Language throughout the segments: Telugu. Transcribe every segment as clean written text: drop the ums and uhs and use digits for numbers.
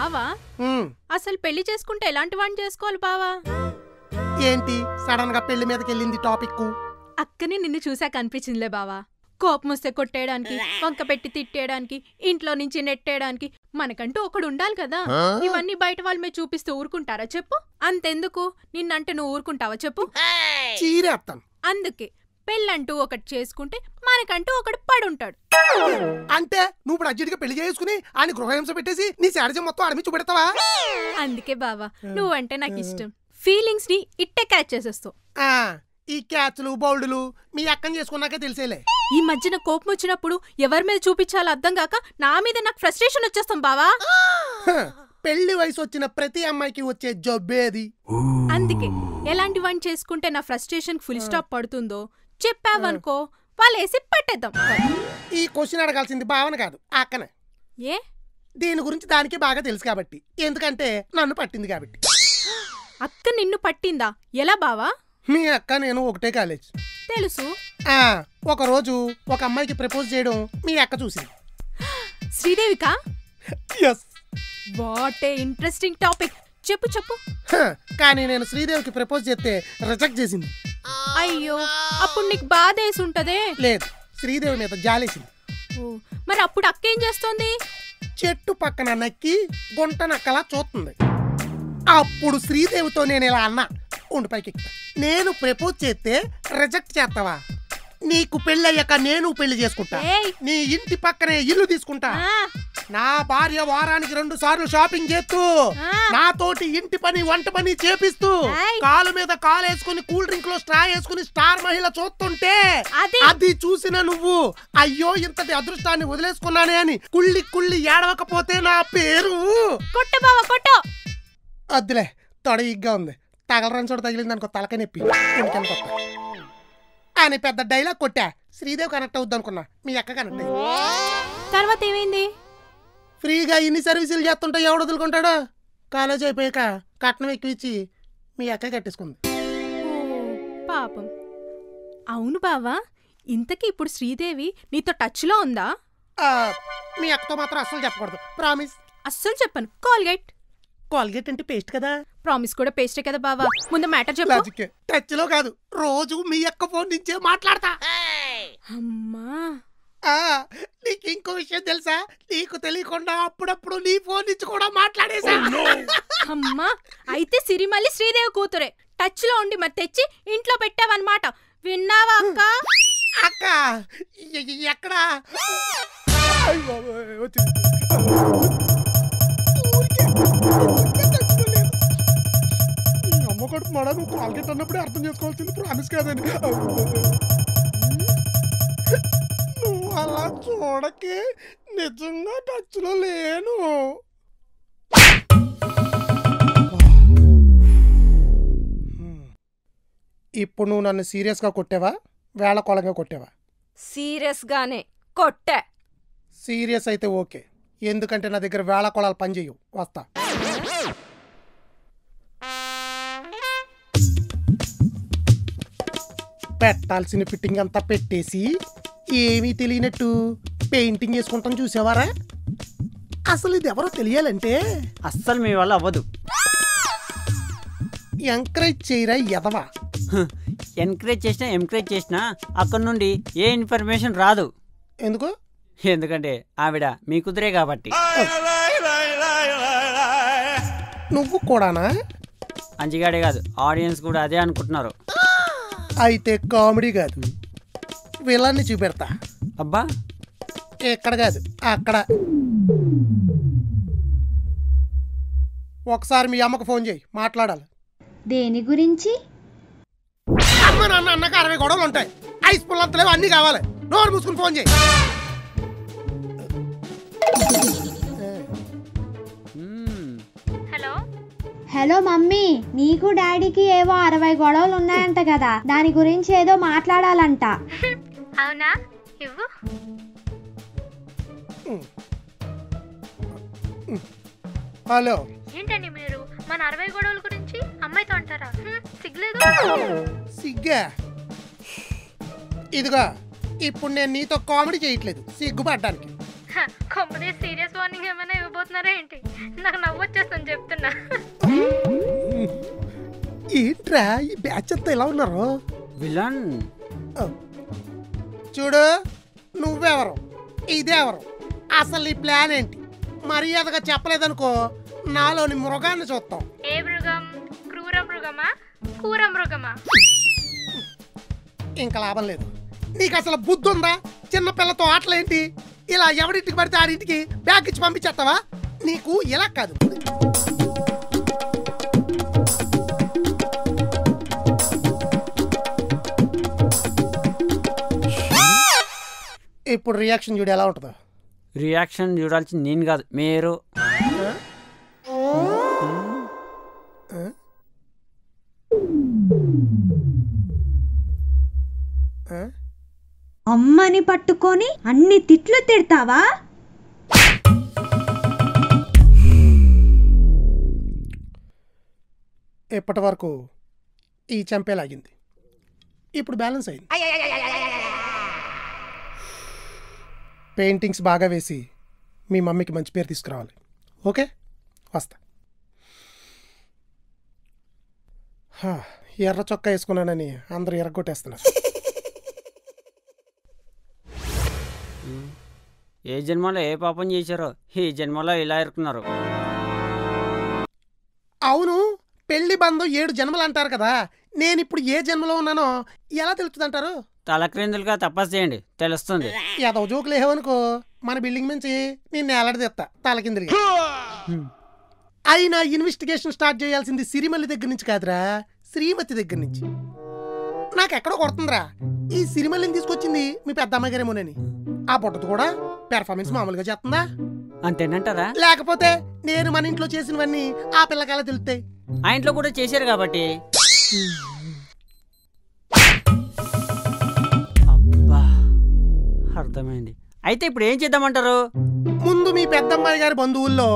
బావా అసలు పెళ్లి చేసుకుంటే ఎలాంటి వాడిని చేసుకోవాలి బావా? ఏంటి సడన్ గా పెళ్లి మీదకి వెళ్ళింది టాపిక్? అక్కని నిన్ను చూసాక అనిపించిందిలే బావా. కోపం వస్తే కొట్టేయడానికి, వంక పెట్టి తిట్టేయడానికి, ఇంట్లో నుంచి నెట్టేయడానికి మనకంటూ ఒకడు ఉండాలి కదా. ఇవన్నీ బయట వాళ్ళ మీద చూపిస్తూ ఊరుకుంటారా చెప్పు? అంతెందుకు నిన్నంటే నువ్వు ఊరుకుంటావా చెప్పు? అందుకే పెళ్ళంటూ ఒకటి చేసుకుంటే మనకంటూ ఒకడు పడుంటాడు. అంటే నువ్వు ఇప్పుడు అర్జెంట్గా పెళ్లి చేసుకుని ఆయన గృహహింస పెట్టేసి నీ శాడిజం మొత్తం ఆడమి చూపెడతావా? అందుకే బావా నువ్వంటే నాకు ఇష్టం. ఫీలింగ్స్ ని ఇట్టే క్యాచ్ చేసేస్తావు. ఈ క్యాచ్లు బౌల్డ్లు మీ అక్కని చేసుకున్నాకే తెలిసేలే. ఈ మధ్యన కోపం వచ్చినప్పుడు ఎవరి మీద చూపించాలో అర్థం కాక నా మీద నాకు ఫ్రస్ట్రేషన్ వచ్చేస్తాం బావా. పెళ్లి వయసు వచ్చిన ప్రతి అమ్మాయికి వచ్చే జబ్బేది. అందుకే ఎలాంటి వాడిని చేసుకుంటే నా ఫ్రస్ట్రేషన్ ఫుల్ స్టాప్ పడుతుందో చెప్పావనుకో వాళ్ళేసి పట్టేద్దాం. ఈ క్వశ్చన్ అడగాల్సింది భావన కాదు అక్కనే. ఏ దీని గురించి దానికి బాగా తెలుసు కాబట్టి. ఎందుకంటే నన్ను పట్టింది కాబట్టి. అక్క నిన్ను పట్టిందా? ఎలా బావా? మీ అక్క నేను ఒకటే కాలేజ్. తెలుసు. ఒక రోజు ఒక అమ్మాయికి ప్రపోజ్ చేయడం మీ అక్క చూసింది. శ్రీదేవికా? yes. What a interesting topic. చెప్పు చెప్పు. కానీ నేను శ్రీదేవికి ప్రపోజ్ చేస్తే రిజెక్ట్ చేసింది. అయ్యో అప్పుడు నీకు బాధ వేసి ఉంటదే? లేదు, శ్రీదేవి మీద జాలేసింది. మరి అప్పుడు అక్క ఏం చేస్తోంది? చెట్టు పక్కన నక్కి గుంట నక్కలా చూస్తుంది. అప్పుడు శ్రీదేవితో నేను ఇలా అన్నా, ఉండి పైకి ఎక్కుతా, నేను ప్రపోజ్ చేస్తే రిజెక్ట్ చేస్తావా? నీకు పెళ్ళయ్యాక నేను పెళ్లి చేసుకుంటా, నీ ఇంటి పక్కనే ఇల్లు తీసుకుంటా, నా భార్య వారానికి 2 సార్లు షాపింగ్ చేస్తూ నాతోటి ఇంటి పని వంట పని చేపిస్తూ కాలు మీద కాలేసుకుని కూల్ డ్రింక్ లో స్ట్రా వేసుకుని స్టార్ మహిళ చూస్తుంటే అది చూసిన నువ్వు అయ్యో ఇంతటి అదృష్టాన్ని వదిలేసుకున్నానే అని కుళ్ళి కుళ్ళి ఏడవకపోతే నా పేరు అద్దులే. తొడయిగ్గా ఉంది, తగలరని చోట తగిలింది అనుకో తలక నొప్పి అని పెద్ద డైలాగ్ కొట్టా. శ్రీదేవి కనెక్ట్ అవుద్ది అనుకున్నా, మీ అక్క కనెక్ట్ అయ్యింది. తర్వాత ఏమైంది? ఫ్రీగా ఇన్ని సర్వీసులు చేస్తుంటే ఎవడు వదులుకుంటాడో కాలేజ్ అయిపోయాక కట్నం ఎక్కువ ఇచ్చి మీ అక్క కట్టేసుకుంది. పాపం. అవును బావా, ఇంతకీ ఇప్పుడు శ్రీదేవి నీతో టచ్ లో ఉందా? మీ అక్కతో మాత్రం అస్సలు చెప్పకూడదు, ప్రామిస్. అస్సలు చెప్పను. కాల్గేట్. కాల్గేట్ అంటే పేస్ట్ కదా. ప్రామిస్ కూడా పేస్టే కదా బావా. ముందు మ్యాటర్ చెప్పు. టచ్ లో కాదు, రోజు మీ అక్క ఫోన్ నుంచే మాట్లాడతా. అమ్మా, నీకు ఇంకో విషయం తెలుసా? నీకు తెలియకుండా అప్పుడప్పుడు నీ ఫోన్ నుంచి కూడా మాట్లాడేసా. అమ్మా, అయితే సిరిమల్లి శ్రీదేవి కూతురే. టచ్ లో ఉండి మరి తెచ్చి ఇంట్లో పెట్టావన్నమాట. విన్నావా అక్క? అక్క ఎక్కడా? అమ్మ కడుపు మడా, నువ్వు కాల్గేట్ అన్నప్పుడే అర్థం చేసుకోవాల్సింది ప్రామిస్ కాదని. నువ్వు అలా చూడకే, నిజంగా టచ్ లో లేను. ఇప్పుడు నువ్వు నన్ను సీరియస్ గా కొట్టావా, వేళ కొలంగా కొట్టావా? సీరియస్ గానే కొట్టా. సీరియస్ అయితే ఓకే, ఎందుకంటే నా దగ్గర వేళ కొలాలు పనిచేయవు. వస్తా. పెట్టాల్సిన ఫిట్టింగ్ అంతా పెట్టేసి ఏమీ తెలియనట్టు పెయింటింగ్ వేసుకుంటాం చూసావారా? అసలు ఇది ఎవరో తెలియాలంటే అస్సలు మీ వల్ల అవ్వదు. ఎంకరేజ్ చేయరా ఎదవా. ఎంకరేజ్ చేసినా అక్కడ నుండి ఏ ఇన్ఫర్మేషన్ రాదు. ఎందుకు? ఎందుకంటే ఆవిడ మీ కుదిరే కాబట్టి. నువ్వు కూడానా? అంజిగాడే కాదు, ఆడియన్స్ కూడా అదే అనుకుంటున్నారు. అయితే కామెడీ కాదు, విలన్ని చూపెడతా. అబ్బా, ఎక్కడ కాదు అక్కడ. ఒకసారి మీ అమ్మకు ఫోన్ చేయి, మాట్లాడాలి. దేని గురించి? అమ్మ నాన్న అన్నకు 60 గొడవలు ఉంటాయి, ఐస్ పుల్లంతలేవు, అన్ని కావాలి. నోరు మూసుకుని ఫోన్ చేయి. హలో మమ్మీ, నీకు డాడీకి ఏవో 60 గొడవలు ఉన్నాయంట కదా, దాని గురించి ఏదో మాట్లాడాలంట. అవునా? ఇవ్వు. హలో. ఏంటండి మీరు మన 60 గొడవల గురించి అమ్మాయితో అంటారా? సిగ్గులేదు? సిగ్గా? ఇదిగా ఇప్పుడు నేను నీతో కామెడీ చేయట్లేదు, సిగ్గుపడ్డానికి. కొంపదే సీరియస్ వార్నింగ్ ఏమైనా ఇవ్వబోతున్నారా ఏంటి? నాకు నవ్వు వచ్చేస్తాను చెప్తున్నా. ఏంట్రా ఈ బ్యాచ్ అంతా ఎలా ఉన్నారు? విలన్ చూడు, నువ్వెవరు, ఇదెవరు, అసలు ఈ ప్లాన్ ఏంటి? మర్యాదగా చెప్పలేదనుకో నాలోని మృగాన్ని చూస్తాం. ఏ మృగం? క్రూర మృగమా, కూర మృగమా? ఇంకా లాభం లేదు. నీకు అసలు బుద్ధి ఉందా? చిన్న పిల్లతో ఆటలేంటి? ఇలా ఎవరింటికి పడితే ఆడింటికి బ్యాగ్ ఇచ్చి పంపించేస్తావా? నీకు ఇలా కాదు. ఇప్పుడు రియాక్షన్ చూడు ఎలా ఉంటుందో. రియాక్షన్ చూడాల్సింది నేను కాదు, మీరు. అమ్మని పట్టుకొని అన్ని తిట్లు తిడతావా? ఇప్పటి వరకు ఈ చంపేలాగింది, ఇప్పుడు బ్యాలెన్స్ అయింది. పెయింటింగ్స్ బాగా వేసి మీ మమ్మీకి మంచి పేరు తీసుకురావాలి. ఓకే, వస్తా. ఎర్ర చొక్కా వేసుకున్నానని అందరూ ఎర్రగొట్టేస్తున్నారు. ఏ జన్మలో ఏ పాపం చేశారో ఈ జన్మలో ఇలా ఇరుకున్నారు. అవును, పెళ్లి బంధం 7 జన్మలు అంటారు కదా. నేను ఇప్పుడు ఏ జన్మలో ఉన్నానో ఎలా తెలుస్తుంది అంటారు? తలక్రిందులుగా తపస్సు చేయండి, తెలుస్తుంది. ఏదో జోకులు వేయవనుకో మన బిల్డింగ్ నుంచి నేను ఎలాడదీస్తా తలకిందులుగా. అయినా ఇన్వెస్టిగేషన్ స్టార్ట్ చేయాల్సింది సిరిమల్లి దగ్గర నుంచి కాదురా, శ్రీమతి దగ్గర నుంచి. నాకెక్కడో కొడుతుందిరా, ఈ సిరిమల్లిని తీసుకొచ్చింది మీ పెద్ద అమ్మగారేమోనని. ఆ పొట్టది కూడా పెర్ఫార్మెన్స్ మామూలుగా చేస్తుందా? అంతేనంటారా? లేకపోతే నేను మన ఇంట్లో చేసినవన్నీ ఆ పిల్లకాయలా తెలుస్తాయి. ఆ ఇంట్లో కూడా చేశారు కాబట్టి. అబ్బా, అర్థమైంది. అయితే ఇప్పుడు ఏం చేద్దామంటారు? ముందు మీ పెద్దమ్మాయి గారి బంధువుల్లో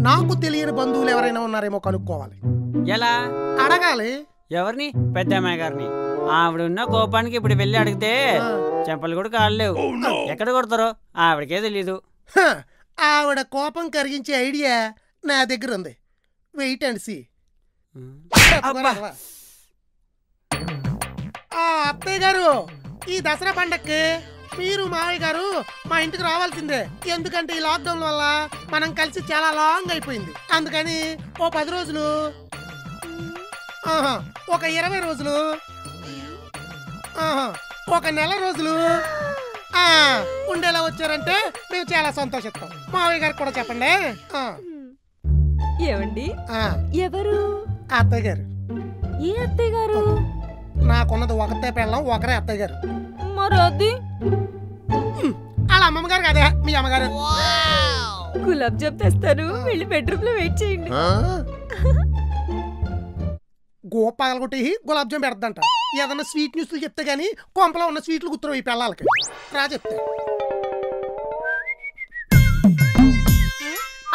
నాకు తెలియని బంధువులు ఎవరైనా ఉన్నారేమో కనుక్కోవాలి. ఎలా అడగాలి? ఎవరిని? పెద్ద అమ్మాయి గారిని. ఆవిడున్న కోపానికి ఇప్పుడు వెళ్ళి అడిగితే చెంపలు కూడా కాలేవు. ఎక్కడ కొడతారో ఆవిడకే తెలీదు. ఆవిడ కోపం కరిగించే ఐడియా నా దగ్గర ఉంది. Wait and see. అత్తయ్య గారు, ఈ దసరా పండక్కి మీరు మావయ్య గారు మా ఇంటికి రావాల్సిందే. ఎందుకంటే ఈ లాక్డౌన్ వల్ల మనం కలిసి చాలా లాంగ్ అయిపోయింది. అందుకని ఓ 10 రోజులు, ఒక 20 రోజులు, ఒక నెల రోజులు ఉండేలా వచ్చారంటే మేము చాలా సంతోషిస్తాం. మావయ్య గారికి కూడా చెప్పండి. ఏమండి? ఎవరు? అత్తయ్య గారు. ఏ అత్తయ్య గారు? నాకున్నది ఒకతే పెళ్ళం, ఒకరే అత్తయ్య గారు. మరది వాళ్ళ అమ్మమ్మ గారు కదా మీ అమ్మగారు. గులాబ్ జామ్ తెస్తారు, వెళ్ళి బెడ్రూమ్ లో వెయిట్ చేయండి. గోపాగలు కొట్టి గులాబ్ జామ్ పెడద్దంట. ఏదన్నా స్వీట్ న్యూస్లు చెప్తే గానీ కొంపలో ఉన్న స్వీట్లు గుర్తురు ఈ పిల్లలకి. రా చెప్తే.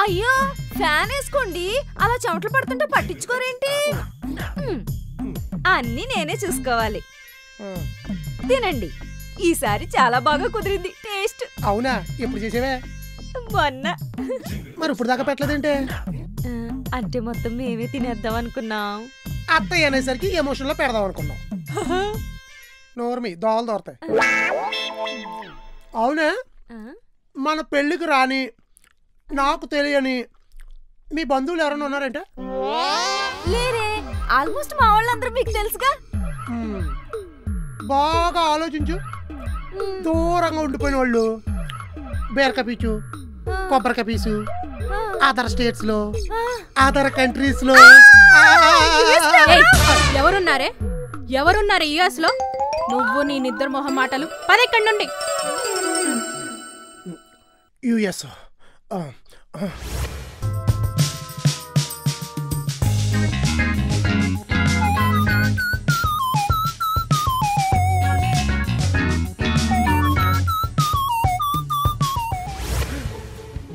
అయ్యో, ఫ్యాన్ వేసుకోండి. అలా చెమటలు పడుతుంటే పట్టించుకోరేంటి? అన్నీ నేనే చూసుకోవాలి. తినండి. ఈసారి చాలా బాగా కుదిరింది టేస్ట్. అవునా? ఎప్పుడు చేసేవే? మొన్న. మరి ఇప్పుడు దాకా పెట్టలేదంటే? అంటే మొత్తం మేమే తినేద్దాం అనుకున్నాం. అత్తయ్య అనేసరికి ఎమోషన్ లో పెడదాం అనుకున్నాం. నోర్మి దోవలు దోరతాయి. అవునా? మన పెళ్లికి రాని, నాకు తెలియని మీ బంధువులు ఎవరైనా ఉన్నారంటే? లేరే, ఆల్మోస్ట్ మా వాళ్ళందరూ మీకు తెలుసుగా. బాగా ఆలోచించు. దూరంగా ఉండిపోయిన వాళ్ళు, బీరకాయ పీచు, కొబ్బరికాయ పీసు, అదర్ స్టేట్స్ లో, అదర్ కంట్రీస్ లో. ఎవరున్నారే? ఎవరున్నారు యుఎస్ లో? నువ్వు నీ నిద్ర మొహం మాటలు పదెక్కడి నుండి. యుఎస్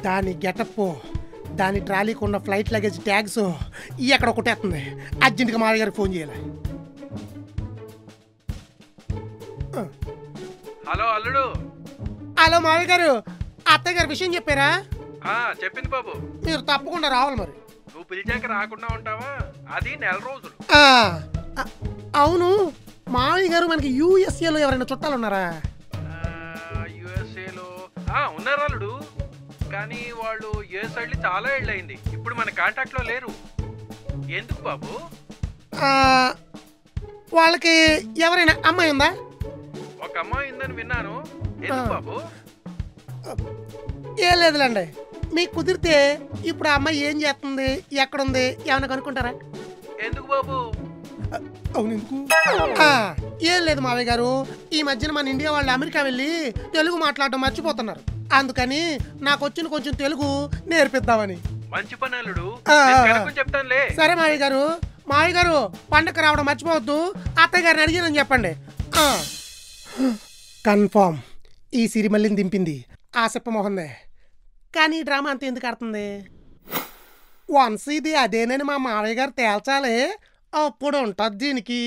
దాని గెటప్, దాని ట్రాలీకి ఉన్న ఫ్లైట్ లగేజ్ ట్యాగ్స్ ఎక్కడ కొట్టేస్తుంది. అర్జెంటుగా మావయ్య గారికి ఫోన్ చేయాలి. హలో అల్లుడు. హలో మావయ్య గారు, అత్తయ్య గారి విషయం చెప్పారా? చెప్పింది బాబు. మీరు తప్పకుండా రావాలి మరి. నువ్వు పిలిచాక రాకుండా ఉంటావా? అది నెల రోజులు. అవును, మావయ్య గారు మనకి యూఎస్ఏలో ఎవరైనా చుట్టాలు ఉన్నారా? యుఎస్ఏలో ఉన్నారు అల్లుడు, కానీ వాళ్ళు యుఎస్ వెళ్ళి చాలా ఏళ్ళయింది. ఇప్పుడు మన కాంటాక్ట్ లో లేరు. ఎందుకు బాబు? వాళ్ళకి ఎవరైనా అమ్మాయి ఉందా? ఒక అమ్మాయి ఉందని విన్నాను. ఎందుకు బాబు? ఏం లేదులేండి, మీకు కుదిరితే ఇప్పుడు ఆ అమ్మాయి ఏం చేస్తుంది, ఎక్కడుంది ఏమైనా కనుక్కుంటారా? ఎందుకు బాబు? అవును, ఎందుకు? ఏం లేదు మావయ్య గారు, ఈ మధ్యన మన ఇండియా వాళ్ళు అమెరికా వెళ్ళి తెలుగు మాట్లాడడం మర్చిపోతున్నారు. అందుకని నాకు వచ్చిన కొంచెం తెలుగు నేర్పిద్దామని. మంచి పని అల్లుడు, చెప్తానులే. సరే మావయ్య గారు పండగ రావడం మర్చిపోవద్దు. అత్తయ్య గారిని అడిగినని చెప్పండి. కన్ఫామ్ ఈ సిరిమల్లిని దింపింది ఆ చెప్ప మోహన్దే. కానీ ఈ డ్రామా అంత ఎందుకు ఆడుతుంది? వన్స్ ఇది అదేనని మా మావయ్య గారు తేల్చాలి, అప్పుడు ఉంటుంది దీనికి.